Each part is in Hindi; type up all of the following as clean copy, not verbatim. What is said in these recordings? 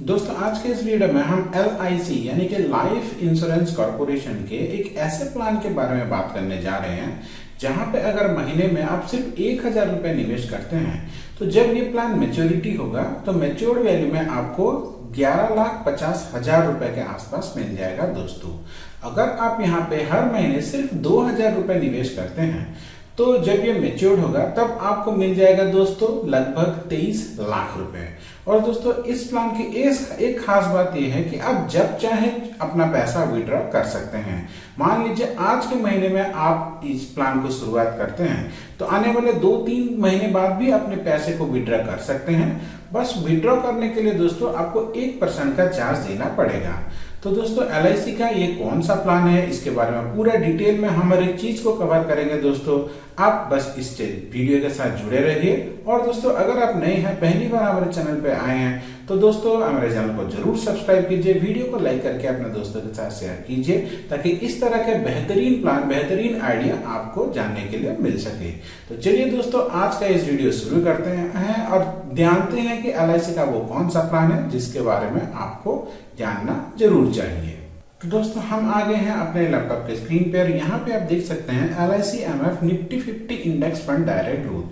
दोस्तों आज के इस वीडियो में हम LIC यानी कि लाइफ इंश्योरेंस कॉर्पोरेशन के एक ऐसे प्लान के बारे में बात करने जा रहे हैं जहां पे अगर महीने में आप सिर्फ 1,000 रुपए निवेश करते हैं तो जब ये प्लान मेच्योरिटी होगा तो मेच्योर्ड वैल्यू में आपको 11,50,000 रुपए के आसपास मिल जाएगा। दोस्तों अगर आप यहाँ पे हर महीने सिर्फ 2,000 रुपए निवेश करते हैं तो जब ये मेच्योर्ड होगा तब आपको मिल जाएगा दोस्तों लगभग 23 लाख रुपए। और दोस्तों इस प्लान की एक खास बात यह है कि आप जब चाहे अपना पैसा विड्रॉ कर सकते हैं। मान लीजिए आज के महीने में आप इस प्लान को शुरुआत करते हैं तो आने वाले 2-3 महीने बाद भी अपने पैसे को विड्रॉ कर सकते हैं। बस विड्रॉ करने के लिए दोस्तों आपको 1% का चार्ज देना पड़ेगा। तो दोस्तों LIC का ये कौन सा प्लान है, इसके बारे में पूरा डिटेल में हम हर एक चीज को कवर करेंगे। दोस्तों आप बस इस वीडियो के साथ जुड़े रहिए। और दोस्तों अगर आप नए हैं, पहली बार हमारे चैनल पे आए हैं तो दोस्तों हमारे चैनल को जरूर सब्सक्राइब कीजिए, वीडियो को लाइक करके अपने दोस्तों के साथ शेयर कीजिए ताकि इस तरह के बेहतरीन प्लान, बेहतरीन आइडिया आपको जानने के लिए मिल सके। तो चलिए दोस्तों आज का इस वीडियो शुरू करते हैं और जानते हैं कि LIC का वो कौन सा प्लान है जिसके बारे में आपको जानना जरूर चाहिए। तो दोस्तों हम आ गए हैं अपने लैपटॉप के स्क्रीन पर। यहाँ पे आप देख सकते हैं LIC MF Nifty 50 index fund direct growth.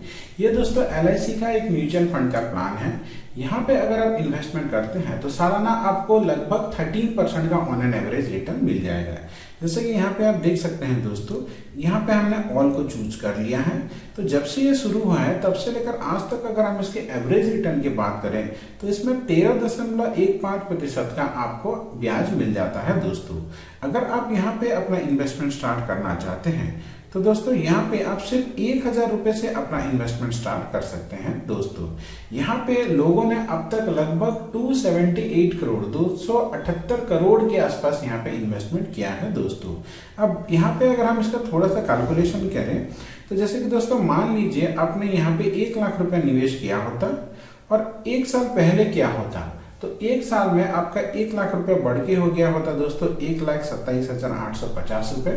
ये दोस्तों LIC का एक म्यूचुअल फंड का प्लान है। यहाँ पे अगर आप इन्वेस्टमेंट करते हैं तो सालाना आपको लगभग 13% का ऑन एन एवरेज रिटर्न मिल जाएगा। जैसे कि यहाँ पे आप देख सकते हैं दोस्तों, यहाँ पे हमने ऑल को चूज कर लिया है। तो जब से ये शुरू हुआ है तब से लेकर आज तक अगर हम इसके एवरेज रिटर्न की बात करें तो इसमें 13.15% का आपको ब्याज मिल जाता है। दोस्तों अगर आप यहाँ पे अपना इन्वेस्टमेंट स्टार्ट करना चाहते हैं तो दोस्तों यहाँ पे आप सिर्फ 1,000 रुपए से अपना इन्वेस्टमेंट स्टार्ट कर सकते हैं। दोस्तों यहाँ पे लोगों ने अब तक लगभग 278 करोड़ के आसपास यहाँ पे इन्वेस्टमेंट किया है। दोस्तों अब यहाँ पे अगर हम इसका थोड़ा सा कैलकुलेशन करें तो जैसे कि दोस्तों मान लीजिए आपने यहाँ पे 1 लाख रुपए निवेश किया होता और 1 साल पहले क्या होता तो 1 साल में आपका 1 लाख रुपए बढ़ के हो गया होता दोस्तों 1,27,850 रुपए।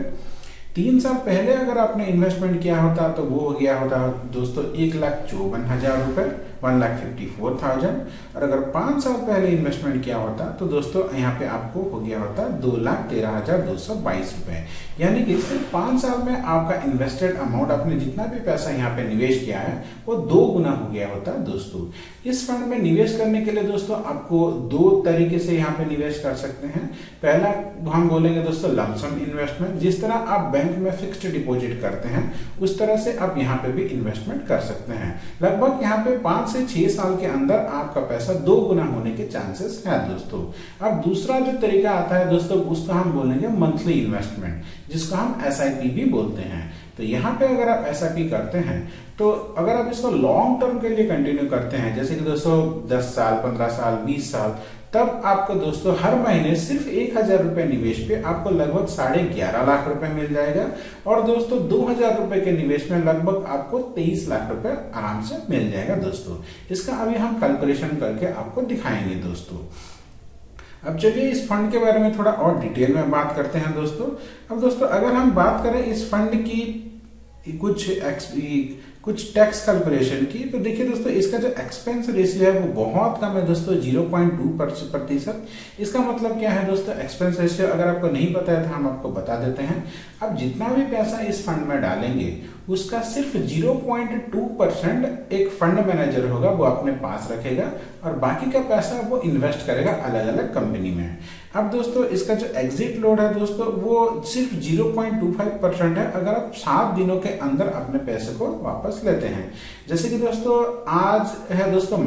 3 साल पहले अगर आपने इन्वेस्टमेंट किया होता तो वो हो गया होता दोस्तों 1,54,000 रुपए, 1,54,000। और अगर 5 साल पहले इन्वेस्टमेंट किया होता तो दोस्तों यहाँ पे आपको हो गया होता 2,13,222 रुपए। यानी कि सिर्फ 5 साल में आपका इन्वेस्टेड अमाउंट, आपने जितना भी पैसा यहाँ पे निवेश किया है वो 2 गुना हो गया होता। दोस्तों इस फंड में निवेश करने के लिए दोस्तों आपको 2 तरीके से यहाँ पे निवेश कर सकते हैं। पहला हम बोलेंगे दोस्तों लमसम इन्वेस्टमेंट, जिस तरह आप बैंक में फिक्स्ड डिपॉजिट करते हैं उस तरह से आप यहाँ पे भी इन्वेस्टमेंट कर सकते हैं। लगभग यहाँ पे 5 से 6 साल के अंदर आपका पैसा 2 गुना होने के चांसेस है। दोस्तों अब दूसरा जो तरीका आता है दोस्तों उसका हम बोलेंगे मंथली इन्वेस्टमेंट, जिसका हम SIP भी बोलते हैं। तो यहाँ पे अगर आप SIP करते हैं तो अगर आप इसको लॉन्ग टर्म के लिए कंटिन्यू करते हैं, जैसे कि दोस्तों 10 साल, 15 साल, 20 साल, तब आपको दोस्तों हर महीने सिर्फ 1,000 रुपए निवेश पे आपको लगभग 11.5 लाख रुपए मिल जाएगा। और दोस्तों 2,000 रुपए के निवेश में लगभग आपको 23 लाख रुपए आराम से मिल जाएगा। दोस्तों इसका अभी हम कैलकुलेशन करके आपको दिखाएंगे। दोस्तों अब चलिए इस फंड के बारे में थोड़ा और डिटेल में बात करते हैं। दोस्तों अब दोस्तों अगर हम बात करें इस फंड की कुछ टैक्स कैलकुलेशन की तो देखिए दोस्तों इसका जो एक्सपेंस रेशियो है वो बहुत कम है दोस्तों, 0.2%। इसका मतलब क्या है दोस्तों, एक्सपेंस रेशियो अगर आपको नहीं पता है तो हम आपको बता देते हैं। अब जितना भी पैसा इस फंड में डालेंगे उसका सिर्फ 0.2% एक फंड मैनेजर होगा वो अपने पास रखेगा और बाकी का पैसा वो इन्वेस्ट करेगा अलग अलग कंपनी में। अब दोस्तों इसका जो एग्जिट लोड है दोस्तों वो सिर्फ 0.25% है अगर आप 7 दिनों के अंदर अपने पैसे को वापस लेते हैं। जैसे कि दोस्तों आज है दोस्तों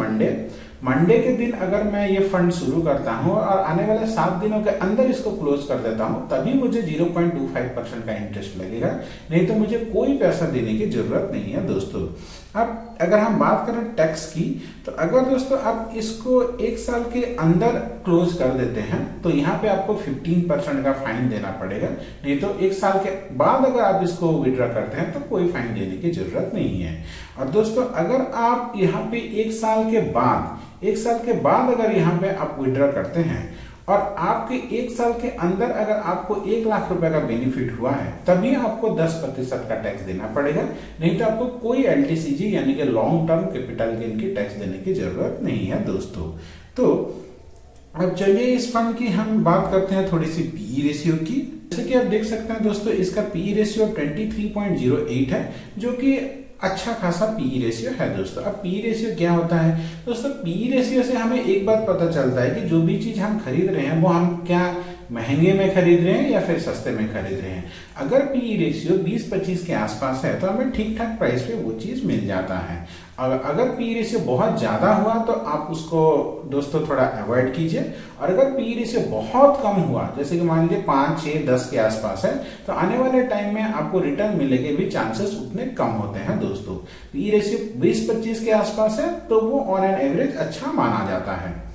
मंडे के दिन अगर मैं ये फंड शुरू करता हूं और आने वाले 7 दिनों के अंदर इसको क्लोज कर देता हूं तभी मुझे 0.25% का इंटरेस्ट लगेगा, नहीं तो मुझे कोई पैसा देने की जरूरत नहीं है। दोस्तों अब अगर हम बात करें टैक्स की तो अगर दोस्तों आप इसको 1 साल के अंदर क्लोज कर देते हैं तो यहाँ पे आपको 15% का फाइन देना पड़ेगा, नहीं तो 1 साल के बाद अगर आप इसको विड्रॉ करते हैं तो कोई फाइन देने की जरूरत नहीं है। और दोस्तों अगर आप यहाँ पे 1 साल के बाद अगर यहाँ पे आप विड्रॉ करते हैं और आपके 1 साल के अंदर अगर आपको 1 लाख रुपए का बेनिफिट हुआ है तभी आपको 10% का टैक्स देना पड़ेगा, नहीं तो आपको कोई LTCG यानी कि लॉन्ग टर्म कैपिटल गेन की टैक्स देने की जरूरत नहीं है। दोस्तों तो अब चलिए इस फंड की हम बात करते हैं थोड़ी सी पीई रेशियो की। जैसे कि आप देख सकते हैं दोस्तों, इसका पीई रेशियो 23.08 है, जो कि अच्छा खासा पीई रेशियो है दोस्तों। अब पीई रेशियो क्या होता है दोस्तों? पीई रेशियो से हमें एक बात पता चलता है कि जो भी चीज हम खरीद रहे हैं वो हम क्या महंगे में खरीद रहे हैं या फिर सस्ते में खरीद रहे हैं। अगर पीई रेशियो 20-25 के आसपास है तो हमें ठीक ठाक प्राइस पे वो चीज मिल जाता है। अगर पीई रेशियो बहुत ज्यादा हुआ तो आप उसको दोस्तों थोड़ा अवॉइड कीजिए, और अगर पीई रेशियो बहुत कम हुआ, जैसे कि मान लीजिए 5, 6, 10 के आसपास है, तो आने वाले टाइम में आपको रिटर्न मिलने के भी चांसेस उतने कम होते हैं दोस्तों। पीई रेशियो 20-25 के आसपास है तो वो ऑन एन एवरेज अच्छा माना जाता है।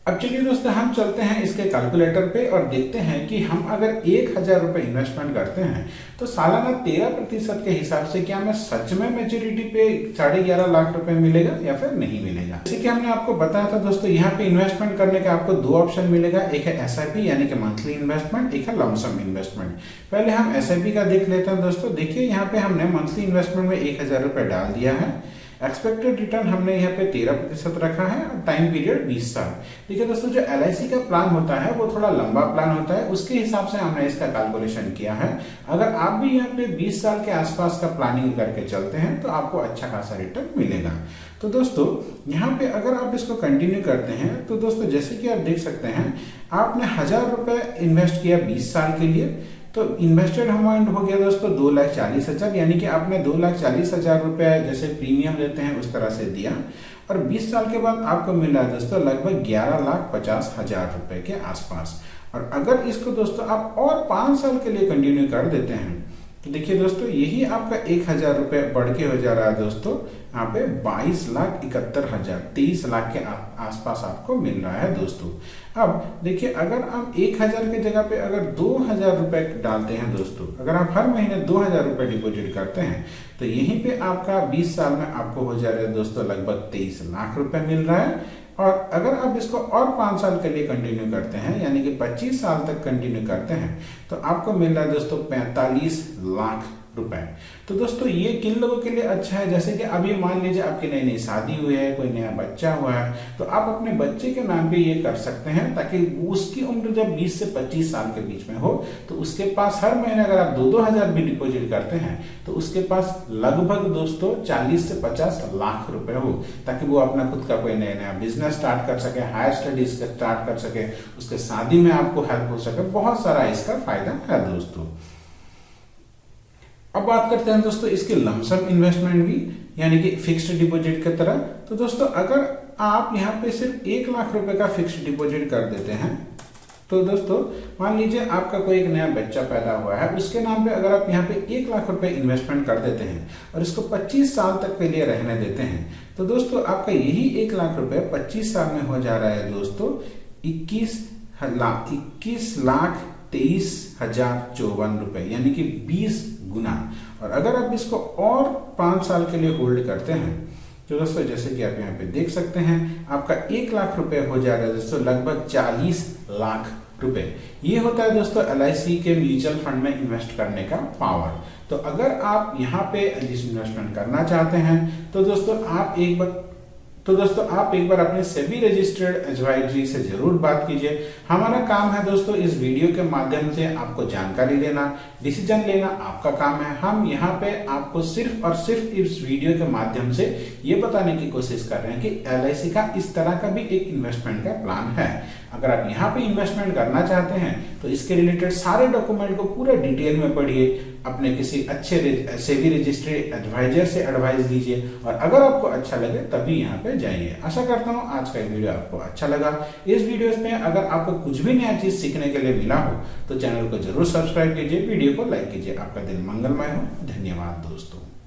अब चलिए दोस्तों हम चलते हैं इसके कैलकुलेटर पे और देखते हैं कि हम अगर 1000 रुपए इन्वेस्टमेंट करते हैं तो सालाना 13% के हिसाब से क्या हमें सच में मैच्योरिटी पे 11.5 लाख रुपए मिलेगा या फिर नहीं मिलेगा। जैसे कि हमने आपको बताया था दोस्तों, यहाँ पे इन्वेस्टमेंट करने का आपको 2 ऑप्शन मिलेगा, एक है एसआईपी यानी कि मंथली इन्वेस्टमेंट, एक है लमसम इन्वेस्टमेंट। पहले हम एसआईपी का देख लेते हैं दोस्तों। देखिए यहाँ पे हमने मंथली इन्वेस्टमेंट में 1000 रुपए डाल दिया है। एक्सपेक्टेड रिटर्न हमने यहाँ पे 13% रखा है और टाइम पीरियड 20 साल। देखिए दोस्तों, जो एलआईसी का प्लान होता है वो थोड़ा लंबा प्लान होता है, उसके हिसाब से हमने इसका कैलकुलेशन किया है। अगर आप भी यहाँ पे 20 साल के आसपास का प्लानिंग करके चलते हैं तो आपको अच्छा खासा रिटर्न मिलेगा। तो दोस्तों यहाँ पे अगर आप इसको कंटिन्यू करते हैं तो दोस्तों जैसे कि आप देख सकते हैं, आपने 1000 रुपए इन्वेस्ट किया 20 साल के लिए, तो इन्वेस्टेड अमाउंट हो गया दोस्तों 2,40,000, यानी कि आपने 2,40,000 रुपए जैसे प्रीमियम लेते हैं उस तरह से दिया, और 20 साल के बाद आपको मिला दोस्तों लगभग 11,50,000 रुपए के आसपास। और अगर इसको दोस्तों आप और 5 साल के लिए कंटिन्यू कर देते हैं तो देखिए दोस्तों यही आपका 1,000 रुपए बढ़ के हो जा रहा है दोस्तों यहाँ पे 22,71,000, 23 लाख के आसपास आपको मिल रहा है दोस्तों। अब देखिए अगर आप 1,000 के जगह पे अगर 2,000 रुपए डालते हैं दोस्तों, अगर आप हर महीने 2,000 रुपए डिपॉजिट करते हैं तो यहीं पे आपका 20 साल में आपको हो जा रहा है दोस्तों लगभग 23 लाख रुपए मिल रहा है। और अगर आप इसको और 5 साल के लिए कंटिन्यू करते हैं यानी कि 25 साल तक कंटिन्यू करते हैं तो आपको मिल रहा है दोस्तों 45 लाख रुपए। तो दोस्तों ये किन लोगों के लिए अच्छा है, जैसे कि अभी मान लीजिए आपकी नई नई शादी हुई है, कोई नया बच्चा हुआ है, तो आप अपने बच्चे के नाम पे ये कर सकते हैं ताकि उसकी उम्र जब 20 से 25 साल के बीच में हो तो उसके पास हर महीने अगर आप 2-2 हजार भी डिपॉजिट करते हैं तो उसके पास लगभग दोस्तों 40 से 50 लाख रुपए हो, ताकि वो अपना खुद का कोई नया नया बिजनेस स्टार्ट कर सके, हायर स्टडीज स्टार्ट कर सके, उसके शादी में आपको हेल्प हो सके। बहुत सारा इसका फायदा है दोस्तों। अब बात करते हैं दोस्तों इसके लमसम इन्वेस्टमेंट भी, यानी कि फिक्स्ड डिपॉजिट की तरह। तो दोस्तों अगर आप यहाँ पे सिर्फ 1 लाख रुपए का फिक्स्ड डिपॉजिट कर देते हैं तो दोस्तों मान लीजिए आपका कोई एक नया बच्चा पैदा हुआ है, उसके नाम पे अगर आप यहाँ पे 1 लाख रुपए इन्वेस्टमेंट कर देते हैं और इसको 25 साल तक के लिए रहने देते हैं तो दोस्तों आपका यही 1 लाख रुपए 25 साल में हो जा रहा है दोस्तों 21,23,054 रुपए, यानी कि 20 गुना। और अगर आप इसको और 5 साल के लिए होल्ड करते हैं तो दोस्तों जैसे कि आप यहाँ पे देख सकते हैं आपका 1 लाख रुपए हो जा रहा है दोस्तों लगभग 40 लाख रुपए। ये होता है दोस्तों एलआईसी के म्यूचुअल फंड में इन्वेस्ट करने का पावर। तो अगर आप यहाँ पे इन्वेस्टमेंट करना चाहते हैं तो दोस्तों आप एक बार अपने सेबी रजिस्टर्ड एडवाइजरी से जरूर बात कीजिए। हमारा काम है दोस्तों इस वीडियो के माध्यम से आपको जानकारी देना, डिसीजन लेना आपका काम है। हम यहाँ पे आपको सिर्फ और सिर्फ इस वीडियो के माध्यम से ये बताने की कोशिश कर रहे हैं कि एलआईसी का इस तरह का भी एक इन्वेस्टमेंट का प्लान है। अगर आप यहाँ पे इन्वेस्टमेंट करना चाहते हैं तो इसके रिलेटेड सारे डॉक्यूमेंट को पूरा डिटेल में पढ़िए, अपने किसी अच्छे सेबी रजिस्ट्रेड एडवाइजर से एडवाइस लीजिए, और अगर आपको अच्छा लगे तभी यहाँ पे जाइए। आशा करता हूँ आज का वीडियो आपको अच्छा लगा। इस वीडियो में अगर आपको कुछ भी नया चीज सीखने के लिए मिला हो तो चैनल को जरूर सब्सक्राइब कीजिए, वीडियो को लाइक कीजिए। आपका दिन मंगलमय हो। धन्यवाद दोस्तों।